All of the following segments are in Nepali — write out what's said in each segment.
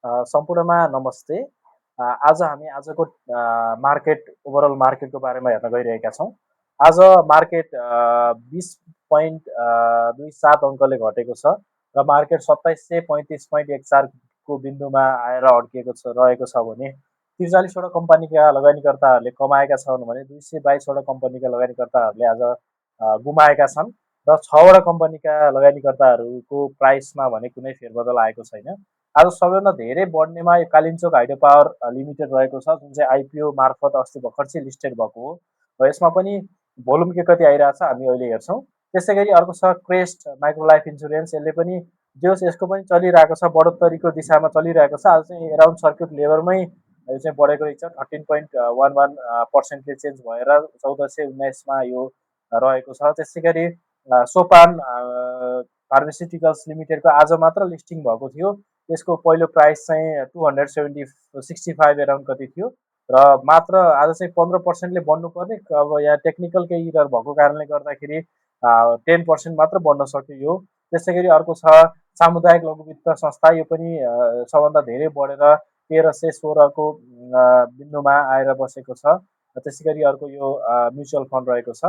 सम्पूर्णमा नमस्ते। आज हामी आजको ओभरअल मार्केटको बारेमा हेर्न गइरहेका छौँ। आज मार्केट 20.27 अङ्कले घटेको छ र मार्केट 2735.14 को बिन्दुमा आएर अड्किएको रहेको छ भने 43वटा कम्पनीका लगानीकर्ताहरूले कमाएका छन् भने 222वटा कम्पनीका लगानीकर्ताहरूले आज गुमाएका छन् र 6वटा कम्पनीका लगानीकर्ताहरूको प्राइसमा भने कुनै फेरबदल आएको छैन। आज सबैभन्दा धेरै बढ्नेमा यो कालिम्पोङ हाइड्रो पावर लिमिटेड रहेको छ, जुन चाहिँ आइपिओ मार्फत अस्ति भर्खर चाहिँ लिस्टेड भएको हो र यसमा पनि भोल्युम के कति आइरहेछ हामी अहिले हेर्छौँ। त्यसै गरी अर्को छ क्रेस्ट माइक्रो लाइफ इन्सुरेन्स। यसले पनि यसको पनि चलिरहेको छ, बढोत्तरीको दिशामा चलिरहेको छ। आज चाहिँ एराउन्ड सर्क्युट लेभलमै यो चाहिँ बढेको रहेछ, 13.11% चेन्ज भएर 1419मा यो रहेको छ। त्यसै गरी सोपान फार्मास्युटिकल्स लिमिटेडको आज मात्र लिस्टिङ भएको थियो। यसको पहिलो प्राइस चाहिँ 265 एराउन्ड कति थियो र मात्र आज चाहिँ 15%ले बढ्नुपर्ने, अब यहाँ टेक्निकल केही इरर भएको कारणले गर्दाखेरि 10% मात्र बढ्न सक्यो यो। त्यसै गरी अर्को छ सामुदायिक लघु वित्त संस्था। यो पनि सबभन्दा धेरै बढेर 1316को बिन्दुमा आएर बसेको छ। त्यसै गरी अर्को यो म्युचुअल फन्ड रहेको छ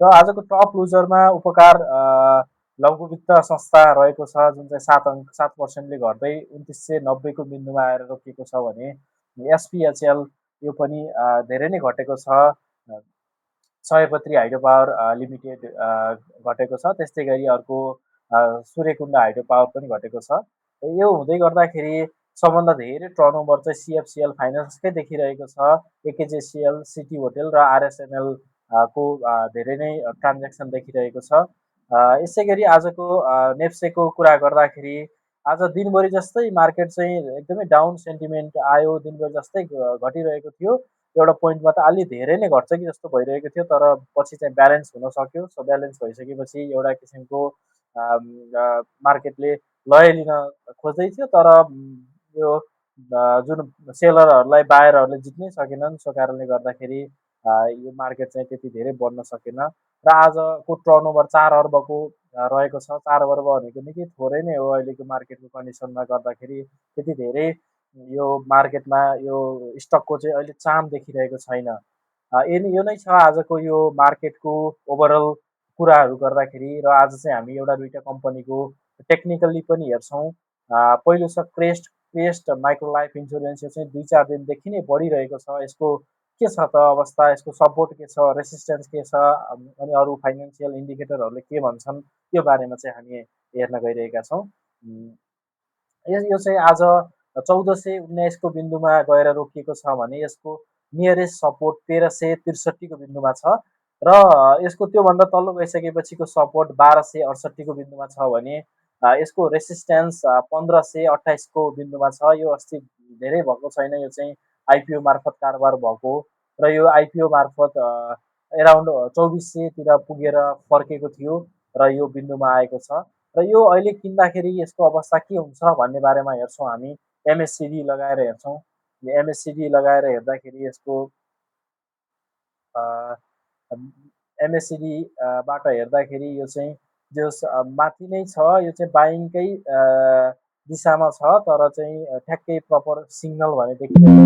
र आजको टप लुजरमा उपकार लघु वित्त संस्था रहेको छ, जुन चाहिँ 7% घट्दै 2990को बिन्दुमा आएर रोकिएको छ भने एसपिएचएल यो पनि धेरै नै घटेको छ, सयपत्री हाइड्रो पावर लिमिटेड घटेको छ। त्यस्तै गरी अर्को सूर्यकुण्ड हाइड्रो पावर पनि घटेको छ। यो हुँदै गर्दाखेरि सबभन्दा धेरै टर्नओभर चाहिँ सिएफसिएल फाइनेन्सकै देखिरहेको छ। एकेजेसिएल, सिटी होटेल र आरएसएनएल को धेरै नै ट्रान्ज्याक्सन देखिरहेको छ। यसै गरी आजको नेप्सेको कुरा गर्दाखेरि आज दिनभरि जस्तै मार्केट चाहिँ एकदमै डाउन सेन्टिमेन्ट आयो, दिनभरि जस्तै घटिरहेको थियो। एउटा पोइन्टमा त अलि धेरै नै घट्छ कि जस्तो भइरहेको थियो, तर पछि चाहिँ ब्यालेन्स हुन सक्यो। सो ब्यालेन्स भइसकेपछि एउटा किसिमको मार्केटले लय लिन खोज्दै थियो, तर यो जुन सेलरहरूलाई बायरहरूले जित्नै सकेनन्। सो कारणले गर्दाखेरि यो मार्केट चाहिँ त्यति धेरै बढ्न सकेन र आजको टर्नओभर 4 अर्बको रहेको छ। 4 अर्ब भनेको निकै थोरै नै हो अहिलेको मार्केटको कन्डिसनमा गर्दाखेरि। त्यति धेरै यो मार्केटमा यो स्टकको चाहिँ अहिले चाम देखिरहेको छैन। यो नै छ आजको यो मार्केटको ओभरअल कुराहरू गर्दाखेरि। र आज चाहिँ हामी एउटा दुईवटा कम्पनीको टेक्निकल्ली पनि हेर्छौँ। पहिलो छ क्रेस्ट माइक्रो लाइफ इन्सुरेन्स। यो चाहिँ 2-4 दिनदेखि नै बढिरहेको छ। यसको के छ त अवस्था, यसको सपोर्ट के छ, रेसिस्टेन्स के छ, अनि अरू फाइनेन्सियल इन्डिकेटरहरूले के भन्छन्, यो बारेमा चाहिँ हामी हेर्न गइरहेका छौँ। यो चाहिँ आज 1419को बिन्दुमा गएर रोकिएको छ भने यसको नियरेस्ट सपोर्ट 1363को बिन्दुमा छ र यसको त्योभन्दा तल्लो गइसकेपछिको सपोर्ट 1268को बिन्दुमा छ भने यसको रेसिस्टेन्स 1528को बिन्दुमा छ। यो अस्ति धेरै भएको छैन, यो चाहिँ आइपिओ मार्फत कारोबार भएको र यो आइपिओ मार्फत एराउन्ड 2400तिर पुगेर फर्केको थियो र यो बिन्दुमा आएको छ। र यो अहिले किन्दाखेरि यसको अवस्था के हुन्छ भन्ने बारेमा हेर्छौँ हामी। एमएससिडी लगाएर हेर्छौँ। एमएससिडी लगाएर हेर्दाखेरि यसको एमएससिडीबाट हेर्दाखेरि यो चाहिँ जस माथि नै छ। यो चाहिँ बाइङकै दिशामा छ, तर चाहिँ ठ्याक्कै प्रपर सिग्नल भने देखिरहेको